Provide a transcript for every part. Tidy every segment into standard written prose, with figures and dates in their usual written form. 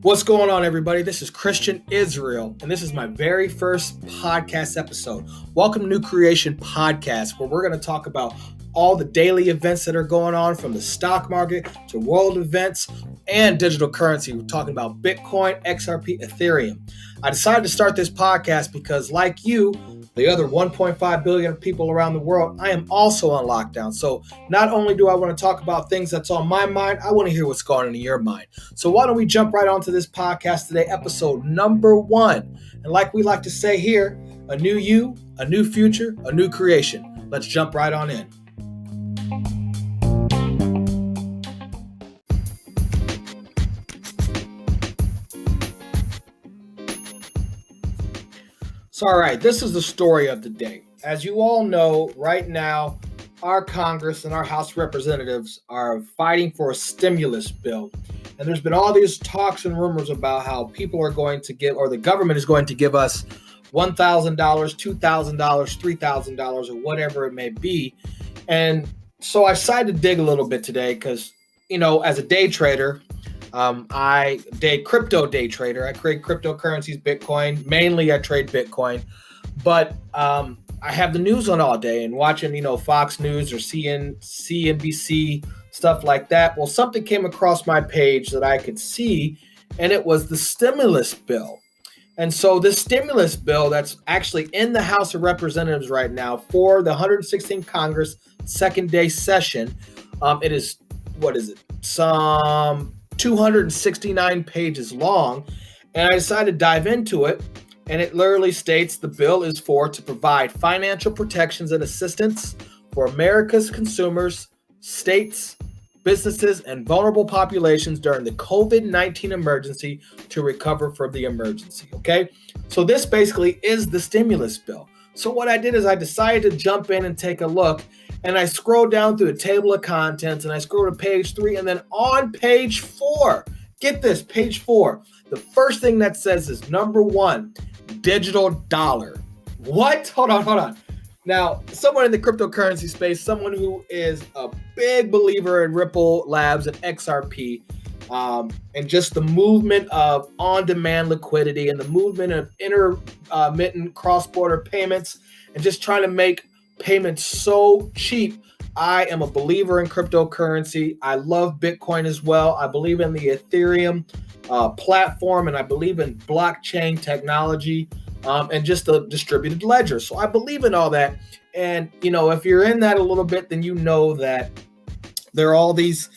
What's going on, everybody? This is Christian Israel, and this is my very first podcast episode. Welcome to New Creation Podcast, where we're going to talk about all the daily events that are going on, from the stock market to world events and digital currency. We're talking about Bitcoin, XRP, Ethereum. I decided to start this podcast because, like you, the other 1.5 billion people around the world, I am also on lockdown. So not only do I want to talk about things that's on my mind, I want to hear what's going on in your mind. So why don't we jump right onto this podcast today, episode number 1. And like we like to say here, a new you, a new future, a new creation. Let's jump right on in. So, all right, this is the story of the day. As you all know, right now, our Congress and our House of Representatives are fighting for a stimulus bill. And there's been all these talks and rumors about how people are going to give, or the government is going to give us $1,000, $2,000, $3,000, or whatever it may be. And so I decided to dig a little bit today because, you know, as a day trader, crypto day trader. I trade cryptocurrencies, Bitcoin. Mainly I trade Bitcoin. But I have the news on all day and watching, Fox News or CNBC, stuff like that. Well, something came across my page that I could see, and it was the stimulus bill. And so this stimulus bill that's actually in the House of Representatives right now for the 116th Congress second day session, it is, some 269 pages long, and I decided to dive into it, and it literally states the bill is to provide financial protections and assistance for America's consumers, states, businesses, and vulnerable populations during the COVID-19 emergency to recover from the emergency, okay? So this basically is the stimulus bill. So what I did is I decided to jump in and take a look, and I scrolled down through the table of contents, and I scrolled to page 3, and then on page 4, get this, page 4, the first thing that says is number 1, digital dollar. What? Hold on. Now, someone in the cryptocurrency space, someone who is a big believer in Ripple Labs and XRP, and just the movement of on-demand liquidity and the movement of intermittent cross-border payments and just trying to make payments so cheap. I am a believer in cryptocurrency. I love Bitcoin as well. I believe in the Ethereum platform, and I believe in blockchain technology and just the distributed ledger. So I believe in all that. And, if you're in that a little bit, then you know that there are all these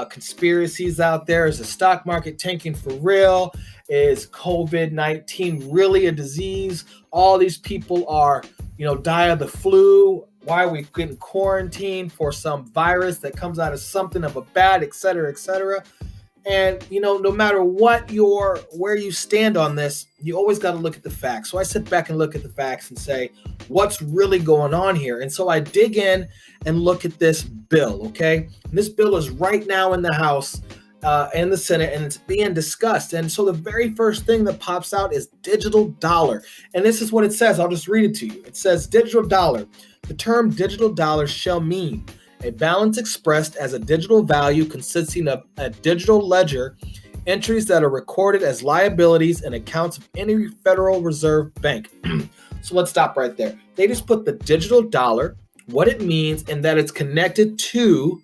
conspiracies out there. Is the stock market tanking for real? Is COVID-19 really a disease? All these people are, die of the flu. Why are we getting quarantined for some virus that comes out of something of a bad, et cetera, et cetera? And, no matter where you stand on this, you always got to look at the facts. So I sit back and look at the facts and say, what's really going on here? And so I dig in and look at this bill, okay? And this bill is right now in the House and the Senate, and it's being discussed. And so the very first thing that pops out is digital dollar. And this is what it says. I'll just read it to you. It says digital dollar. The term digital dollar shall mean a balance expressed as a digital value consisting of a digital ledger, entries that are recorded as liabilities and accounts of any Federal Reserve Bank. So let's stop right there. They just put the digital dollar, what it means, and that it's connected to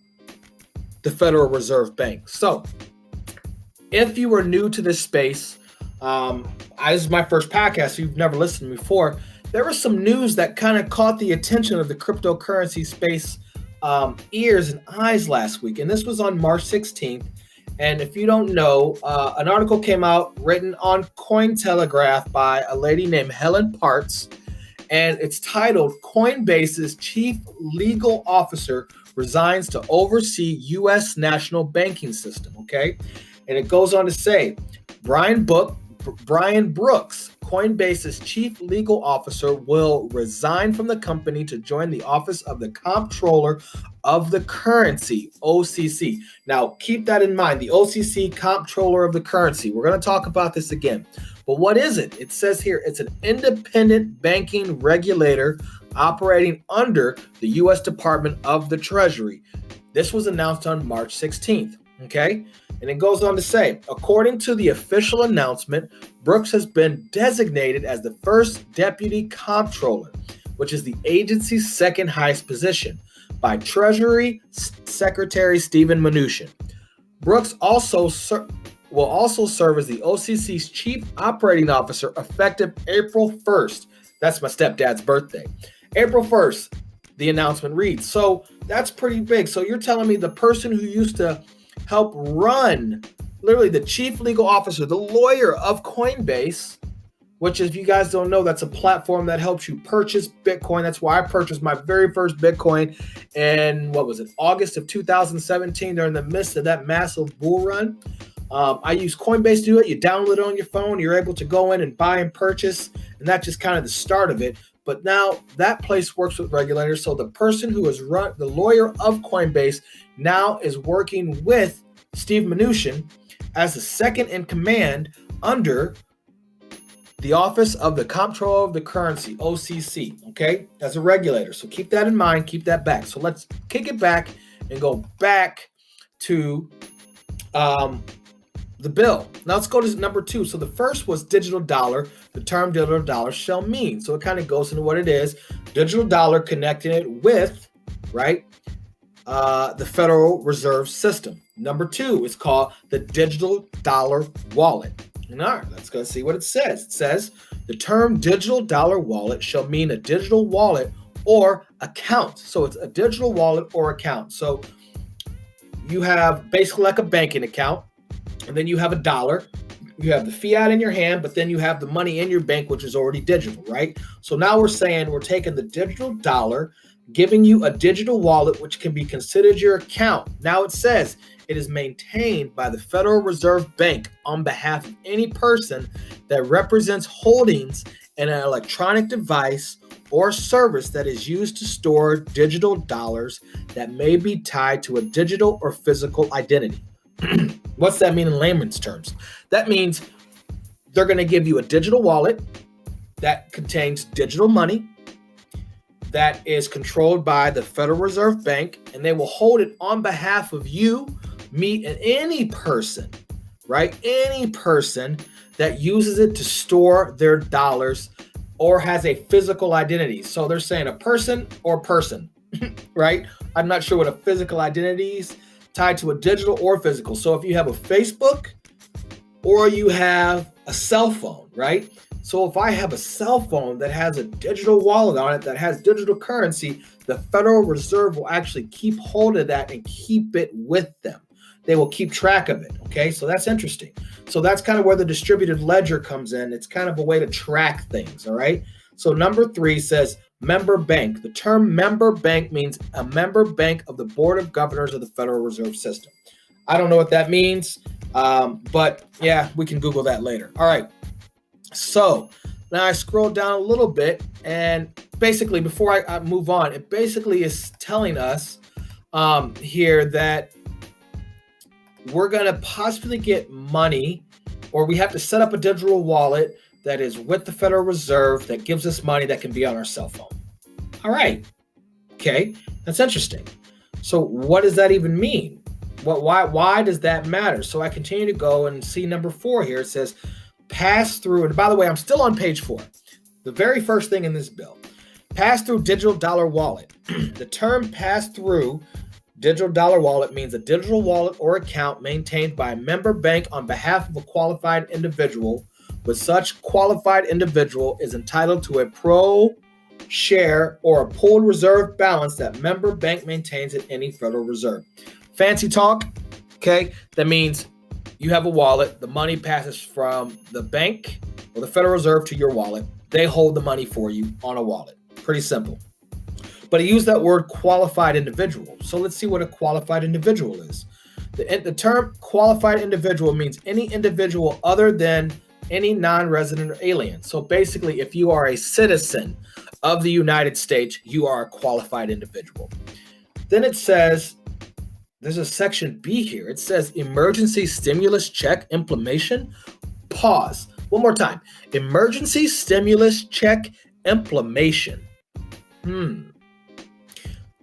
the Federal Reserve Bank. So if you are new to this space, this is my first podcast, so you've never listened to me before, there was some news that kind of caught the attention of the cryptocurrency space ears and eyes last week. And this was on March 16th. And if you don't know, an article came out written on Cointelegraph by a lady named Helen Partz. And it's titled, Coinbase's Chief Legal Officer Resigns to Oversee U.S. National Banking System, okay? And it goes on to say, Brian Brooks, Coinbase's chief legal officer, will resign from the company to join the office of the Comptroller of the Currency, OCC. Now, keep that in mind, the OCC, Comptroller of the Currency. We're going to talk about this again. But what is it? It says here it's an independent banking regulator operating under the U.S. Department of the Treasury. This was announced on March 16th. Okay. And it goes on to say, according to the official announcement, Brooks has been designated as the first deputy comptroller, which is the agency's second highest position, by Treasury Secretary Steven Mnuchin. Brooks will also serve as the OCC's chief operating officer effective April 1st. That's my stepdad's birthday. April 1st, the announcement reads. So that's pretty big. So you're telling me the person who used to help run, literally the chief legal officer, the lawyer of Coinbase, which, if you guys don't know, that's a platform that helps you purchase Bitcoin. That's why I purchased my very first Bitcoin in, August of 2017, during the midst of that massive bull run. I use Coinbase to do it. You download it on your phone. You're able to go in and buy and purchase, and that's just kind of the start of it. But now that place works with regulators. So the person who has run, the lawyer of Coinbase, now is working with Steve Mnuchin as the second in command under the Office of the Comptroller of the Currency, OCC, okay, as a regulator. So keep that in mind, keep that back. So let's kick it back and go back to the bill. Now let's go to number 2. So the first was digital dollar. The term digital dollar shall mean. So it kind of goes into what it is. Digital dollar, connecting it with, right, the Federal Reserve System. Number 2 is called the digital dollar wallet. And all right, let's go see what it says. It says the term digital dollar wallet shall mean a digital wallet or account. So it's a digital wallet or account. So you have basically like a banking account, and then you have a dollar. You have the fiat in your hand, but then you have the money in your bank, which is already digital, right? So now we're saying we're taking the digital dollar, giving you a digital wallet, which can be considered your account. Now it says it is maintained by the Federal Reserve Bank on behalf of any person that represents holdings in an electronic device or service that is used to store digital dollars that may be tied to a digital or physical identity. What's that mean in layman's terms? That means they're going to give you a digital wallet that contains digital money that is controlled by the Federal Reserve Bank, and they will hold it on behalf of you, me, and any person, right? Any person that uses it to store their dollars or has a physical identity. So they're saying a person or person, right? I'm not sure what a physical identity is tied to, a digital or physical. So if you have a Facebook or you have a cell phone, right? So if I have a cell phone that has a digital wallet on it that has digital currency, the Federal Reserve will actually keep hold of that and keep it with them. They will keep track of it. Okay, so that's interesting. So that's kind of where the distributed ledger comes in. It's kind of a way to track things. All right. So number 3 says member bank. The term member bank means a member bank of the Board of Governors of the Federal Reserve System. I don't know what that means, but yeah, we can Google that later. All right. So now I scroll down a little bit, and basically before I move on, it basically is telling us here that we're going to possibly get money, or we have to set up a digital wallet that is with the Federal Reserve that gives us money that can be on our cell phone. All right. Okay. That's interesting. So what does that even mean? Why does that matter? So I continue to go and see number 4 here. It says pass through. And by the way, I'm still on page 4. The very first thing in this bill, pass through digital dollar wallet. The term pass through digital dollar wallet means a digital wallet or account maintained by a member bank on behalf of a qualified individual, with such qualified individual is entitled to a pro share or a pooled reserve balance that member bank maintains at any Federal Reserve. Fancy talk, okay? That means you have a wallet, the money passes from the bank or the Federal Reserve to your wallet. They hold the money for you on a wallet. Pretty simple. But he used that word qualified individual. So let's see what a qualified individual is. The term qualified individual means any individual other than any non-resident or alien. So basically, if you are a citizen of the United States, you are a qualified individual. Then it says, there's a section B here. It says emergency stimulus check implementation. Pause. One more time. Emergency stimulus check implementation.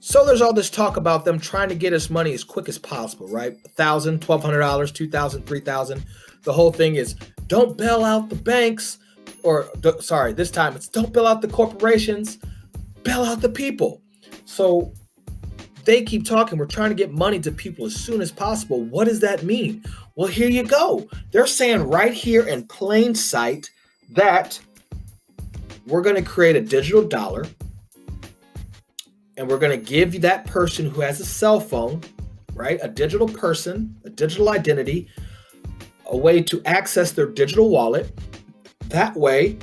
So there's all this talk about them trying to get us money as quick as possible, right? $1,000, $1,200, $2,000, $3,000. The whole thing is don't bail out the banks, or sorry, this time it's don't bail out the corporations, bail out the people. So they keep talking. We're trying to get money to people as soon as possible. What does that mean? Well, here you go. They're saying right here in plain sight that we're going to create a digital dollar, and we're going to give you that person who has a cell phone, right? A digital person, a digital identity, a way to access their digital wallet. That way,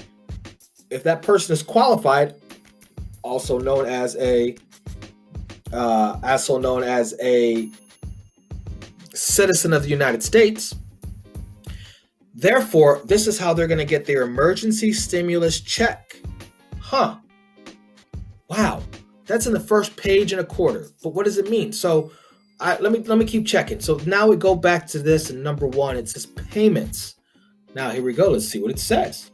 if that person is qualified, also known as a citizen of the United States, therefore, this is how they're going to get their emergency stimulus check. Huh. Wow. That's in the first page and a quarter. But what does it mean? So let me keep checking. So now we go back to this, and number one, it says payments. Now here we go. Let's see what it says.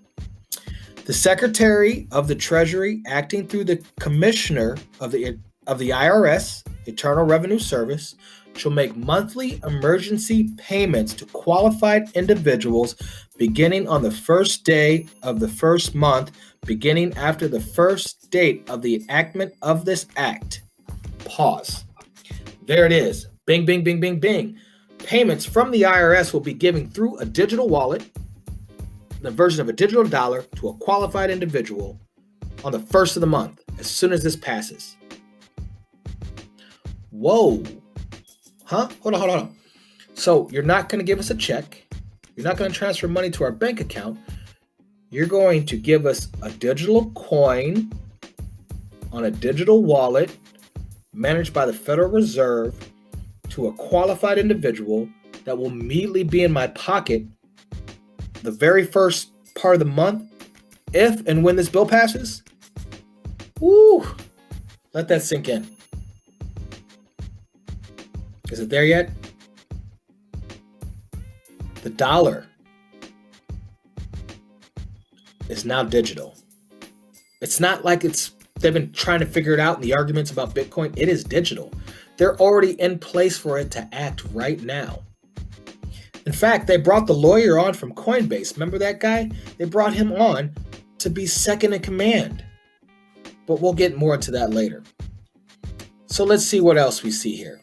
The Secretary of the Treasury, acting through the Commissioner of the IRS, Internal Revenue Service, shall make monthly emergency payments to qualified individuals beginning on the first day of the first month, beginning after the first date of the enactment of this act. Pause. There it is. Bing, bing, bing, bing, bing. Payments from the IRS will be given through a digital wallet, the version of a digital dollar, to a qualified individual on the first of the month, as soon as this passes. Whoa. Huh? Hold on. So you're not going to give us a check. You're not going to transfer money to our bank account. You're going to give us a digital coin on a digital wallet managed by the Federal Reserve to a qualified individual that will immediately be in my pocket the very first part of the month, if and when this bill passes. Woo! Let that sink in. Is it there yet? The dollar is now digital. It's not like they've been trying to figure it out in the arguments about Bitcoin. It is digital. They're already in place for it to act right now. In fact, they brought the lawyer on from Coinbase. Remember that guy? They brought him on to be second in command. But we'll get more into that later. So let's see what else we see here.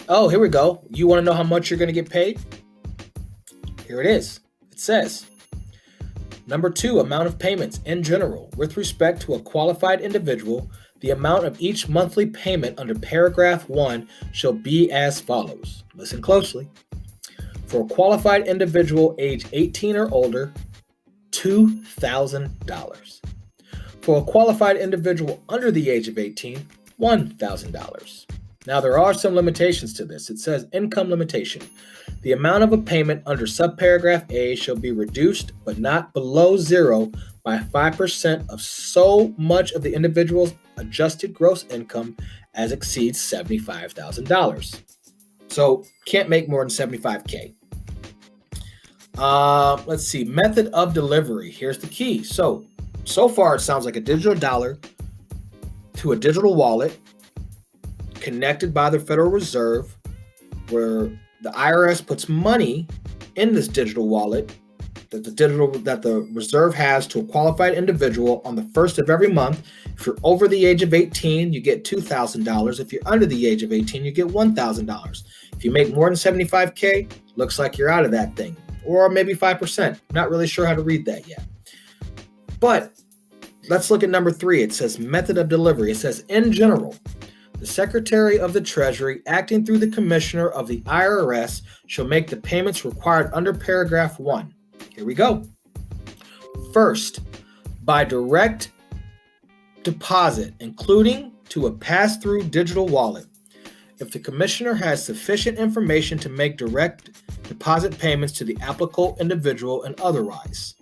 Oh, here we go. You want to know how much you're going to get paid? Here it is. It says, number 2, amount of payments in general. With respect to a qualified individual, the amount of each monthly payment under paragraph 1 shall be as follows. Listen closely. For a qualified individual age 18 or older, $2,000. For a qualified individual under the age of 18, $1,000. Now, there are some limitations to this. It says income limitation. The amount of a payment under subparagraph A shall be reduced, but not below zero, by 5% of so much of the individual's adjusted gross income as exceeds $75,000. So, can't make more than $75K. Let's see. Method of delivery. Here's the key. So far it sounds like a digital dollar to a digital wallet connected by the Federal Reserve, where the IRS puts money in this digital wallet that the Reserve has to a qualified individual on the first of every month. If you're over the age of 18, you get $2,000. If you're under the age of 18, you get $1,000. If you make more than $75K, looks like you're out of that thing. Or maybe 5%. Not really sure how to read that yet. But let's look at number 3. It says method of delivery. It says in general, the Secretary of the Treasury, acting through the Commissioner of the IRS, shall make the payments required under paragraph 1. Here we go. First, by direct deposit, including to a pass-through digital wallet, if the Commissioner has sufficient information to make direct deposit payments to the applicable individual and otherwise.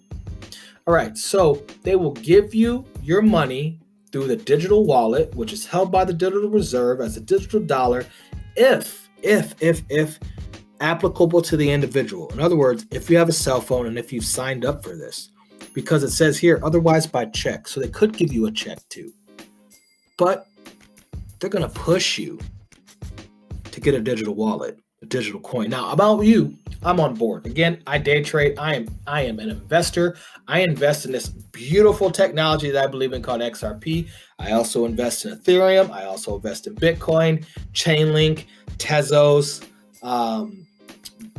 All right, so they will give you your money through the digital wallet, which is held by the Digital Reserve as a digital dollar, if applicable to the individual. In other words, if you have a cell phone and if you've signed up for this, because it says here, otherwise by check. So they could give you a check too. But they're going to push you to get a digital wallet, a digital coin. Now, about you, I'm on board. Again, I day trade. I am an investor. I invest in this beautiful technology that I believe in called XRP. I also invest in Ethereum. I also invest in Bitcoin, Chainlink, Tezos,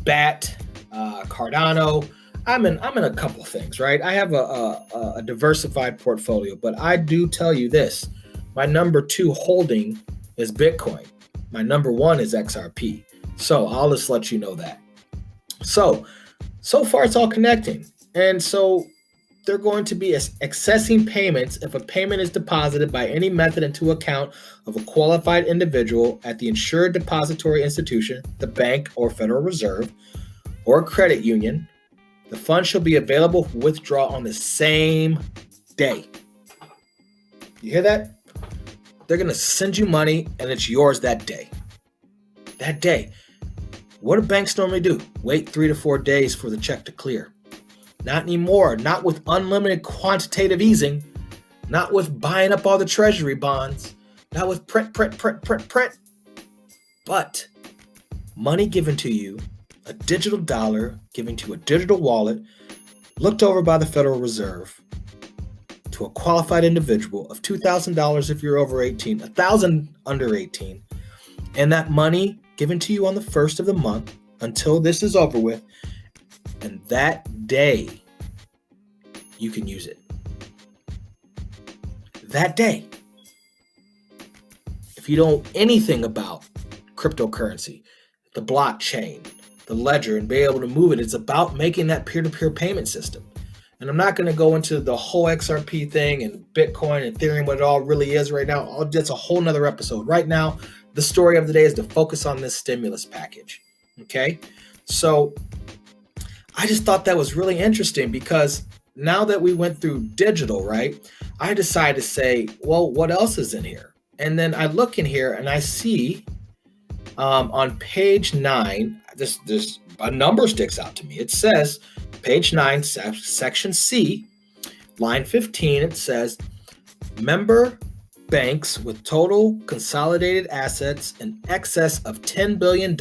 BAT, Cardano. I'm in a couple of things, right? I have a diversified portfolio, but I do tell you this: my number 2 holding is Bitcoin. My number 1 is XRP. So I'll just let you know that. So far it's all connecting, and so they're going to be accessing payments if a payment is deposited by any method into account of a qualified individual at the insured depository institution, the bank or Federal Reserve, or credit union. The funds shall be available for withdrawal on the same day. You hear that? They're going to send you money and it's yours that day. That day. What do banks normally do? Wait 3 to 4 days for the check to clear. Not anymore. Not with unlimited quantitative easing. Not with buying up all the treasury bonds. Not with print. But money given to you, a digital dollar given to a digital wallet, looked over by the Federal Reserve to a qualified individual of $2,000 if you're over 18, $1,000 under 18, and that money given to you on the first of the month until this is over with, and that day you can use it. That day. If you don't know anything about cryptocurrency, the blockchain, the ledger, and be able to move it, it's about making that peer-to-peer payment system. And I'm not going to go into the whole XRP thing and Bitcoin and Ethereum, what it all really is right now. That's a whole nother episode. Right now, the story of the day is to focus on this stimulus package. Okay? So I just thought that was really interesting because now that we went through digital, right, I decided to say, well, what else is in here? And then I look in here and I see on page 9, this a number sticks out to me. It says, page 9, section C, line 15, it says, member banks with total consolidated assets in excess of $10 billion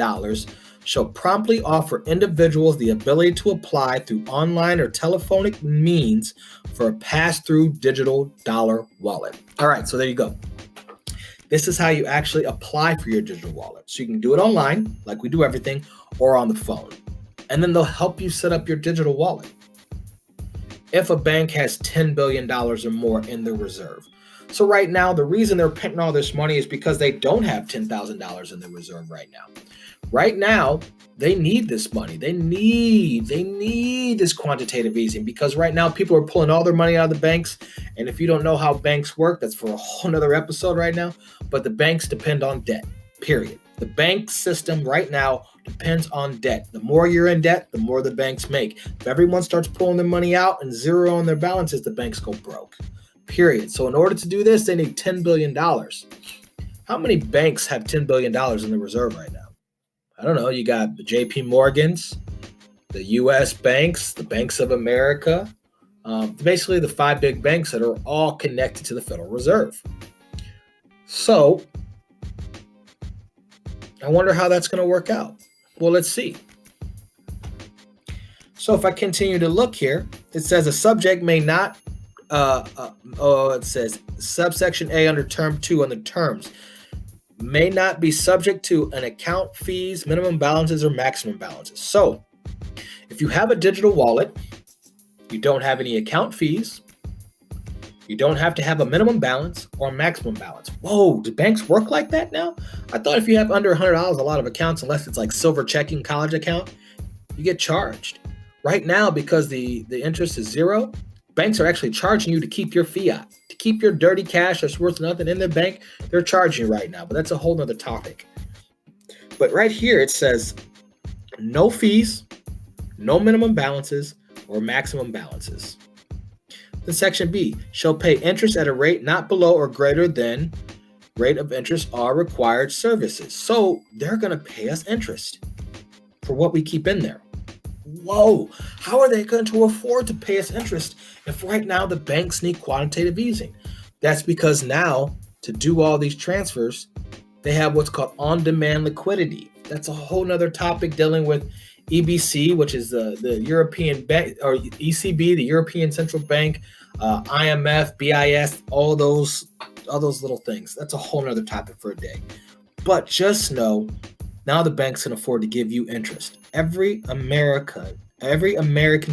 shall promptly offer individuals the ability to apply through online or telephonic means for a pass-through digital dollar wallet. All right, so there you go. This is how you actually apply for your digital wallet. So you can do it online, like we do everything, or on the phone. And then they'll help you set up your digital wallet. If a bank has $10 billion or more in their reserve. So right now, the reason they're printing all this money is because they don't have $10,000 in their reserve right now. Right now, they need this money. They need this quantitative easing because right now people are pulling all their money out of the banks. And if you don't know how banks work, that's for a whole nother episode right now. But the banks depend on debt, period. The bank system right now depends on debt. The more you're in debt, the more the banks make. If everyone starts pulling their money out and zero on their balances, the banks go broke, period. So in order to do this, they need $10 billion. How many banks have $10 billion in the reserve right now? I don't know. You got the JP Morgans, the U.S. banks, the Banks of America, basically the 5 big banks that are all connected to the Federal Reserve. So I wonder how that's going to work out. Well, let's see. So if I continue to look here, it says a subject may not, it says subsection A under term 2 under terms, may not be subject to an account fees, minimum balances, or maximum balances. So if you have a digital wallet, you don't have any account fees, you don't have to have a minimum balance or a maximum balance. Whoa, do banks work like that now? I thought if you have under $100, a lot of accounts, unless it's like silver checking college account, you get charged. Right now, because the interest is zero, banks are actually charging you to keep your fiat, to keep your dirty cash that's worth nothing in their bank. They're charging you right now, but that's a whole nother topic. But right here, it says no fees, no minimum balances or maximum balances. Then section B, shall pay interest at a rate not below or greater than rate of interest are required services. So they're going to pay us interest for what we keep in there. Whoa, how are they going to afford to pay us interest if right now the banks need quantitative easing? That's because now to do all these transfers, they have what's called on-demand liquidity. That's a whole nother topic dealing with EBC, which is the European Bank, or ECB, the European Central Bank, IMF, BIS, all those little things. That's a whole nother topic for a day. But just know, now the banks can afford to give you interest. Every American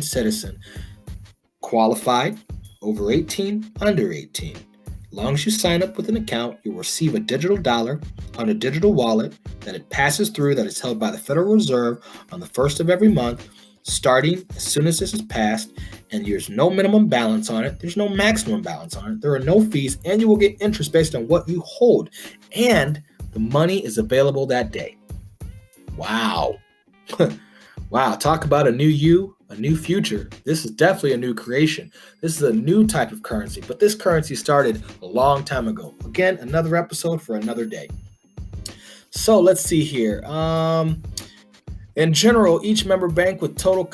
citizen, qualified, over 18, under 18. As long as you sign up with an account, you'll receive a digital dollar on a digital wallet that it passes through, that is held by the Federal Reserve on the first of every month, starting as soon as this is passed, and there's no minimum balance on it. There's no maximum balance on it. There are no fees, and you will get interest based on what you hold. And the money is available that day. Wow. Wow. Talk about a new you, a new future. This is definitely a new creation. This is a new type of currency, but this currency started a long time ago. Again, another episode for another day. So let's see here. In general, each member bank with total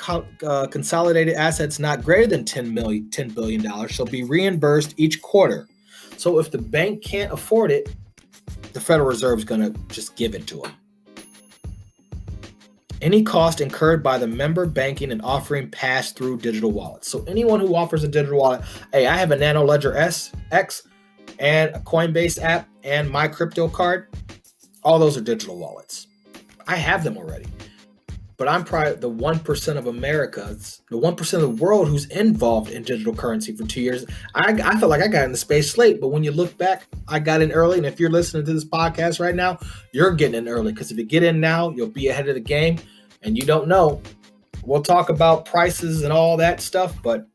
consolidated assets not greater than $10 billion shall be reimbursed each quarter. So if the bank can't afford it, the Federal Reserve is going to just give it to them. Any cost incurred by the member banking and offering pass-through digital wallets. So anyone who offers a digital wallet, hey, I have a Nano Ledger X and a Coinbase app and my crypto card. All those are digital wallets. I have them already. But I'm probably the 1% of Americans, the 1% of the world who's involved in digital currency for 2 years. I feel like I got in the space late, but when you look back, I got in early. And if you're listening to this podcast right now, you're getting in early, because if you get in now, you'll be ahead of the game. And you don't know. We'll talk about prices and all that stuff, but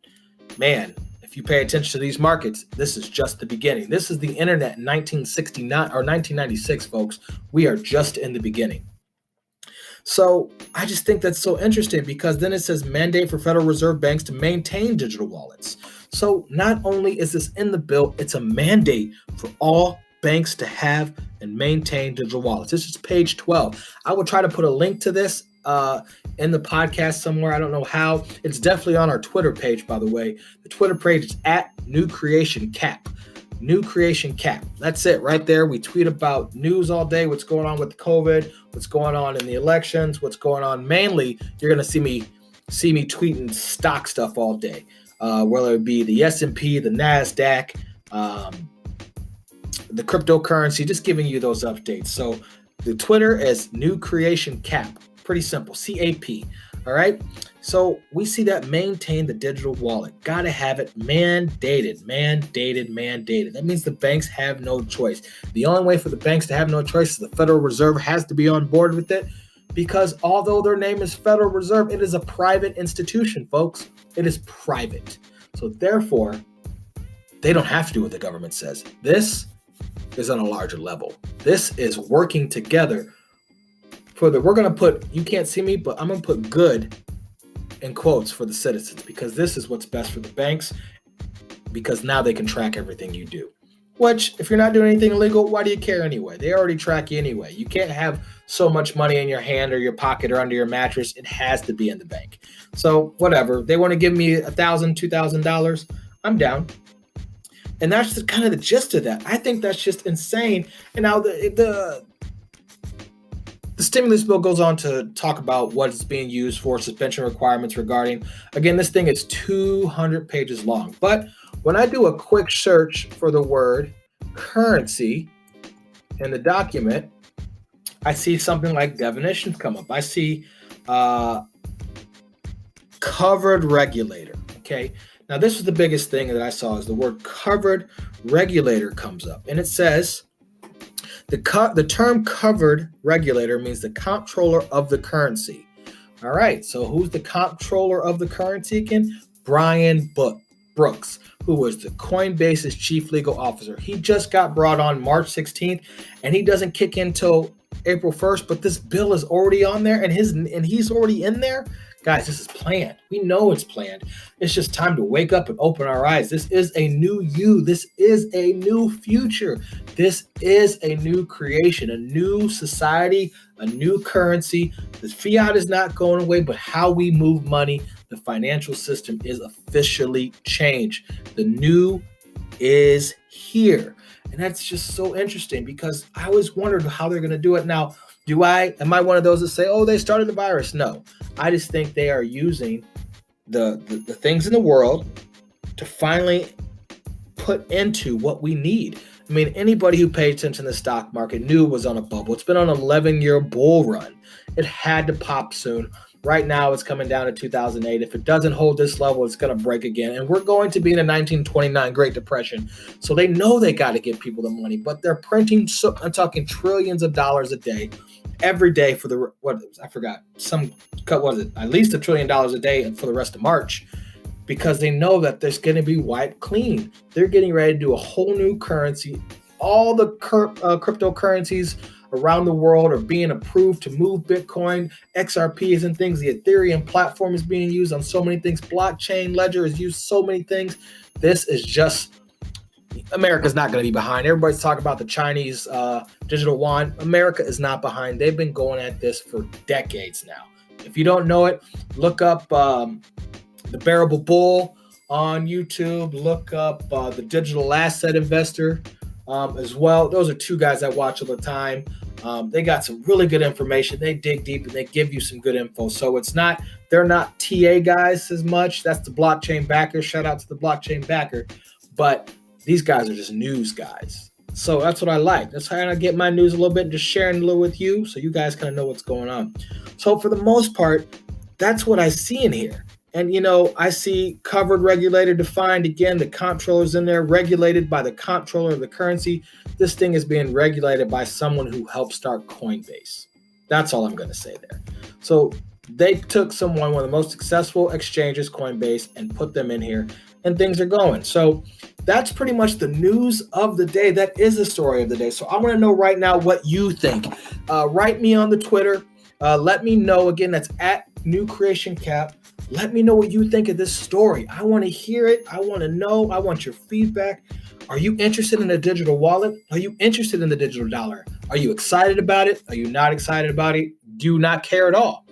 man, if you pay attention to these markets, this is just the beginning. This is the internet in 1969 or 1996, folks. We are just in the beginning. So I just think that's so interesting, because then it says mandate for Federal Reserve banks to maintain digital wallets. So not only is this in the bill, it's a mandate for all banks to have and maintain digital wallets. This is page 12. I will try to put a link to this in the podcast somewhere. I don't know how. It's definitely on our Twitter page, by the way. The Twitter page is at New Creation Cap. New Creation Cap. That's it right there. We tweet about news all day, what's going on with COVID, what's going on in the elections, what's going on. Mainly, you're going to see me tweeting stock stuff all day, whether it be the S&P, the NASDAQ, the cryptocurrency, just giving you those updates. So the Twitter is New Creation Cap. Pretty simple, CAP. All right. So we see that maintain the digital wallet. Got to have it mandated. That means the banks have no choice. The only way for the banks to have no choice is the Federal Reserve has to be on board with it, because although their name is Federal Reserve, it is a private institution, folks. It is private. So therefore, they don't have to do what the government says. This is on a larger level. This is working together for we're going to put, you can't see me, but I'm going to put good in quotes for the citizens, because this is what's best for the banks, because now they can track everything you do. Which, if you're not doing anything illegal, why do you care anyway? They already track you anyway. You can't have so much money in your hand or your pocket or under your mattress. It has to be in the bank. So whatever. They want to give me $1,000, $2,000. I'm down. And that's kind of the gist of that. I think that's just insane. And now the stimulus bill goes on to talk about what it's being used for, suspension requirements regarding. Again, this thing is 200 pages long. But when I do a quick search for the word currency in the document, I see something like definitions come up. I see covered regulator. Okay. Now, this was the biggest thing that I saw, is the word covered regulator comes up. And it says, the term covered regulator means the comptroller of the currency. All right. So who's the comptroller of the currency again? Brian Brooks, who was the Coinbase's chief legal officer. He just got brought on March 16th, and he doesn't kick in till April 1st. But this bill is already on there, and he's already in there. Guys, this is planned. We know it's planned. It's just time to wake up and open our eyes. This is a new you. This is a new future. This is a new creation, a new society, a new currency. The fiat is not going away, but how we move money, the financial system is officially changed. The new is here. And that's just so interesting because I always wondered how they're going to do it. Now, am I one of those that say, oh, they started the virus? No, I just think they are using the things in the world to finally put into what we need. I mean, anybody who paid attention to the stock market knew it was on a bubble. It's been on an 11-year bull run. It had to pop soon. Right now, it's coming down to 2008. If it doesn't hold this level, it's going to break again. And we're going to be in a 1929 Great Depression. So they know they got to give people the money, but they're printing, I'm talking trillions of dollars a day, every day for at least $1 trillion a day for the rest of March, because they know that there's going to be wiped clean. They're getting ready to do a whole new currency. All the cryptocurrencies around the world are being approved to move Bitcoin, XRPs and things. The Ethereum platform is being used on so many things. Blockchain Ledger is used so many things. This is just, America's not going to be behind. Everybody's talking about the Chinese digital yuan. America is not behind. They've been going at this for decades now. If you don't know it, look up The Bearable Bull on YouTube. Look up the Digital Asset Investor as well. Those are two guys I watch all the time. They got some really good information. They dig deep and they give you some good info. So they're not TA guys as much. That's the blockchain backer. Shout out to the blockchain backer. But these guys are just news guys. So that's what I like. That's how I get my news a little bit and just sharing a little with you so you guys kind of know what's going on. So for the most part, that's what I see in here. And, I see covered, regulated, defined. Again, the comptroller's in there, regulated by the comptroller of the currency. This thing is being regulated by someone who helped start Coinbase. That's all I'm going to say there. So they took one of the most successful exchanges, Coinbase, and put them in here, and things are going. So that's pretty much the news of the day. That is the story of the day. So I want to know right now what you think. Write me on the Twitter. Let me know. Again, that's at New Creation Cap. Let me know what you think of this story. I want to hear it. I want to know. I want your feedback. Are you interested in a digital wallet? Are you interested in the digital dollar? Are you excited about it? Are you not excited about it? Do you not care at all?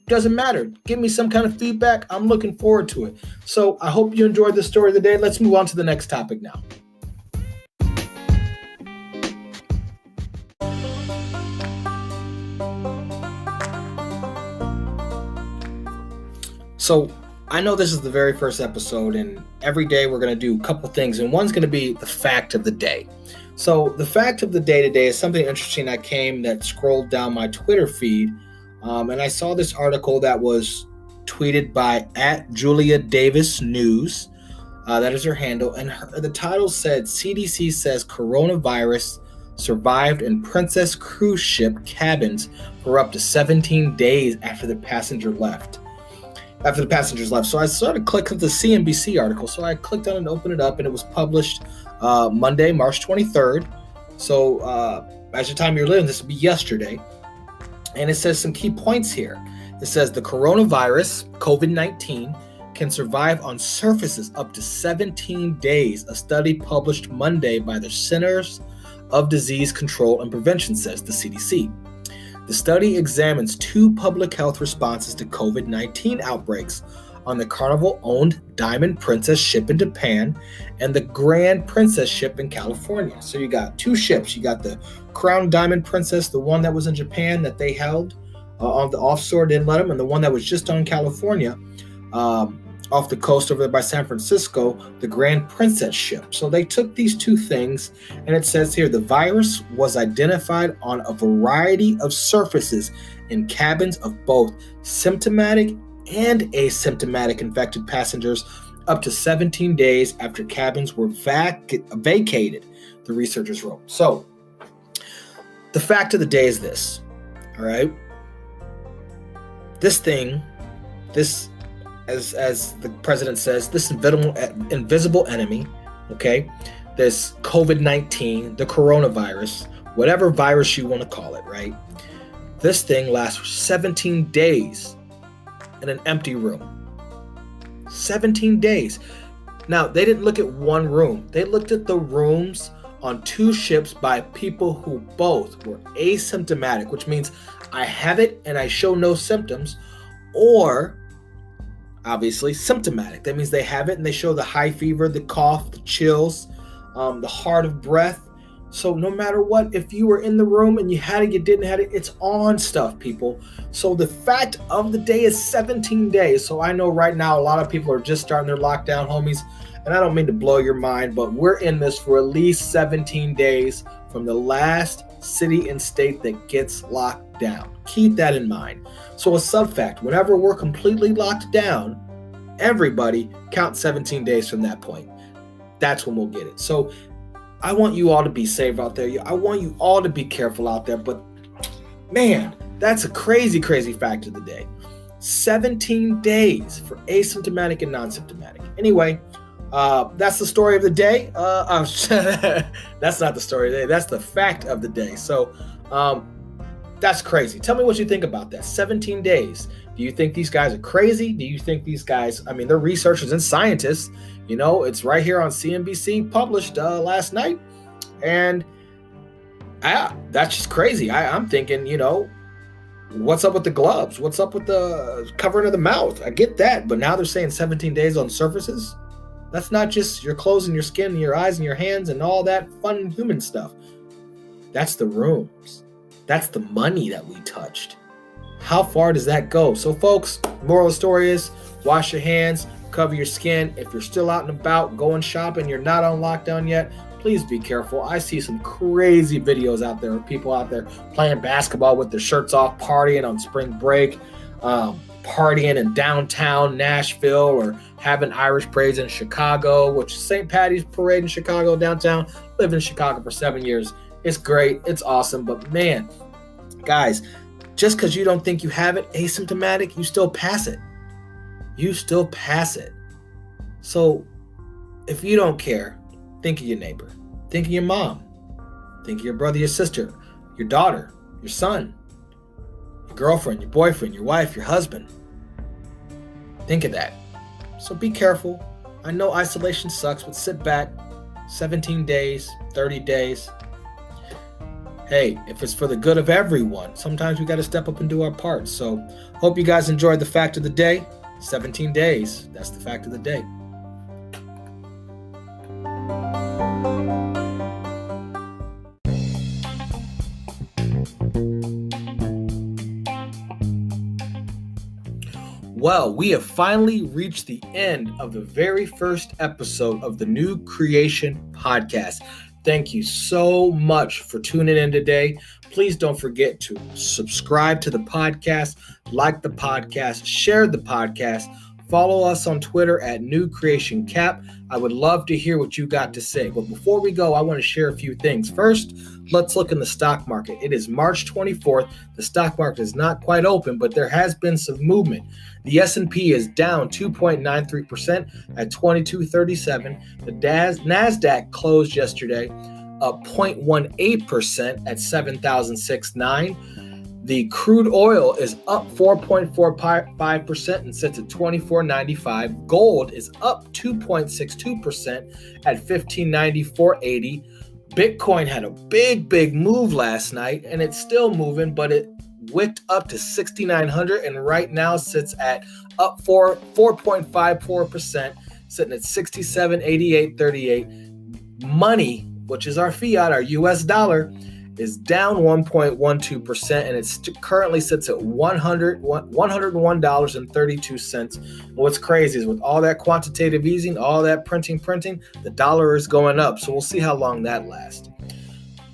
Doesn't matter. Give me some kind of feedback. I'm looking forward to it. So I hope you enjoyed the story of the day. Let's move on to the next topic now. So I know this is the very first episode, and every day we're going to do a couple things, and one's going to be the fact of the day. So the fact of the day today is something interesting that scrolled down my Twitter feed, and I saw this article that was tweeted by @JuliaDavisNews. That is her handle, and the title said, CDC says coronavirus survived in Princess cruise ship cabins for up to 17 days after the passengers left. So I started clicking the CNBC article. So I clicked on it and opened it up, and it was published Monday, March 23rd. So as the time you're living, this would be yesterday. And it says some key points here. It says the coronavirus, COVID-19, can survive on surfaces up to 17 days. A study published Monday by the Centers of Disease Control and Prevention says, the CDC. The study examines two public health responses to COVID-19 outbreaks on the Carnival-owned Diamond Princess ship in Japan and the Grand Princess ship in California. So you got two ships. You got the Crown Diamond Princess, the one that was in Japan that they held on the offshore, didn't let them, and the one that was just on California, off the coast over there by San Francisco, the Grand Princess ship. So they took these two things, and it says here, the virus was identified on a variety of surfaces in cabins of both symptomatic and asymptomatic infected passengers up to 17 days after cabins were vacated, the researchers wrote. So the fact of the day is this, all right? This, as the president says, this invisible enemy, okay, this COVID-19, the coronavirus, whatever virus you want to call it, right? This thing lasts for 17 days in an empty room. 17 days. Now, they didn't look at one room. They looked at the rooms on two ships by people who both were asymptomatic, which means I have it and I show no symptoms, or obviously symptomatic. That means they have it and they show the high fever, the cough, the chills, the heart of breath. So no matter what, if you were in the room and you had it, you didn't have it, it's on stuff, people. So the fact of the day is 17 days. So I know right now a lot of people are just starting their lockdown, homies. And I don't mean to blow your mind, but we're in this for at least 17 days from the last city and state that gets locked down. Keep that in mind. So a sub fact, whenever we're completely locked down, everybody count 17 days from that point. That's when we'll get it. So I want you all to be safe out there. I want you all to be careful out there. But man, that's a crazy, crazy fact of the day. 17 days for asymptomatic and non-symptomatic. Anyway, that's the story of the day. That's not the story of the day. That's the fact of the day. So that's crazy. Tell me what you think about that. 17 days. Do you think these guys are crazy? Do you think these guys, I mean, they're researchers and scientists. You know, it's right here on CNBC, published last night. And that's just crazy. I'm thinking, you know, what's up with the gloves? What's up with the covering of the mouth? I get that. But now they're saying 17 days on surfaces. That's not just your clothes and your skin and your eyes and your hands and all that fun human stuff. That's the rooms. That's the money that we touched. How far does that go? So folks, moral of the story is wash your hands, cover your skin. If you're still out and about, going shopping, you're not on lockdown yet, please be careful. I see some crazy videos out there of people out there playing basketball with their shirts off, partying on spring break, partying in downtown Nashville, or having Irish parades in Chicago, which is St. Patty's Parade in Chicago downtown. Lived in Chicago for 7 years. It's great. It's awesome. But man, guys, just because you don't think you have it asymptomatic, you still pass it. You still pass it. So if you don't care, think of your neighbor. Think of your mom. Think of your brother, your sister, your daughter, your son, your girlfriend, your boyfriend, your wife, your husband. Think of that. So be careful. I know isolation sucks, but sit back. 17 days, 30 days. Hey, if it's for the good of everyone, sometimes we got to step up and do our part. So hope you guys enjoyed the fact of the day. 17 days. That's the fact of the day. Well, we have finally reached the end of the very first episode of the New Creation Podcast. Thank you so much for tuning in today. Please don't forget to subscribe to the podcast, like the podcast, share the podcast, follow us on Twitter at New Creation Cap. I would love to hear what you got to say. But before we go, I want to share a few things. First, let's look in the stock market. It is March 24th. The stock market is not quite open, but there has been some movement. The S&P is down 2.93% at 2237. The NASDAQ closed yesterday up 0.18% at 7,069. The crude oil is up 4.45% and sits at $24.95. Gold is up 2.62% at $1594.80. Bitcoin had a big move last night, and it's still moving, but it wicked up to 6,900 and right now sits at up 4.54%, sitting at 67.8838. Money, which is our fiat, our US dollar, is down 1.12%, and it currently sits at $101.32. What's crazy is with all that quantitative easing, all that printing, the dollar is going up. So we'll see how long that lasts.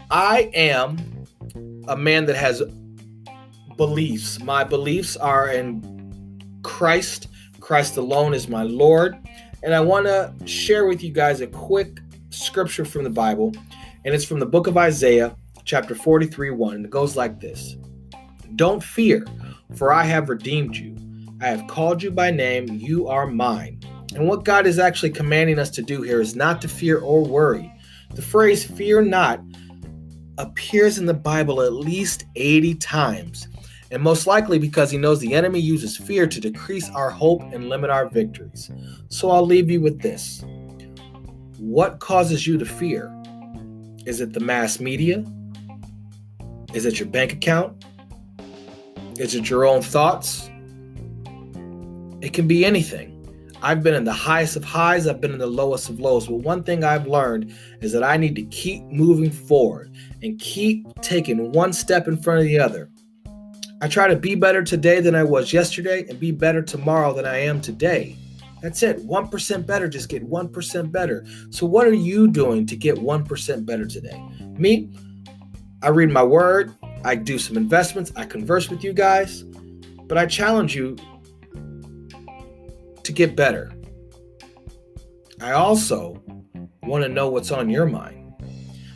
I am a man that has beliefs. My beliefs are in Christ. Christ alone is my Lord. And I want to share with you guys a quick scripture from the Bible, and it's from the book of Isaiah, chapter 43:1, and it goes like this. Don't fear, for I have redeemed you. I have called you by name. You are mine. And what God is actually commanding us to do here is not to fear or worry. The phrase fear not appears in the Bible at least 80 times, and most likely because he knows the enemy uses fear to decrease our hope and limit our victories. So I'll leave you with this. What causes you to fear? Is it the mass media? Is it your bank account? Is it your own thoughts? It can be anything. I've been in the highest of highs. I've been in the lowest of lows. But one thing I've learned is that I need to keep moving forward and keep taking one step in front of the other. I try to be better today than I was yesterday and be better tomorrow than I am today. That's it. 1% better. Just get 1% better. So what are you doing to get 1% better today? Me, I read my word. I do some investments. I converse with you guys. But I challenge you to get better. I also want to know what's on your mind.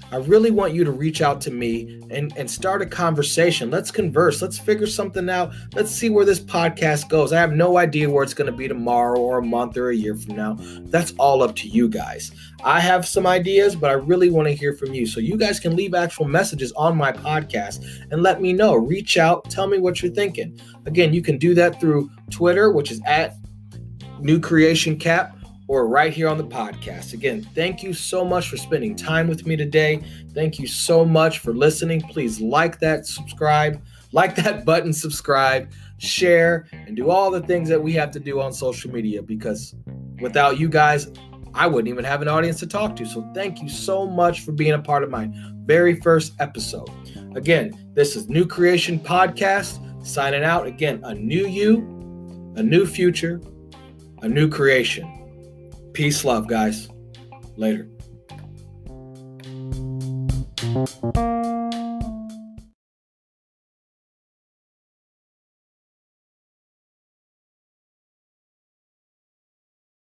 I really want you to reach out to me and start a conversation. Let's converse. Let's figure something out. Let's see where this podcast goes. I have no idea where it's going to be tomorrow or a month or a year from now. That's all up to you guys. I have some ideas, but I really want to hear from you. So you guys can leave actual messages on my podcast and let me know. Reach out. Tell me what you're thinking. Again, you can do that through Twitter, which is at New Creation Cap, or right here on the podcast. Again, thank you so much for spending time with me today. Thank you so much for listening. Please like that button, subscribe, share, and do all the things that we have to do on social media, because without you guys, I wouldn't even have an audience to talk to. So thank you so much for being a part of my very first episode. Again, this is New Creation Podcast, signing out. Again, a new you, a new future, a new creation. Peace, love, guys. Later.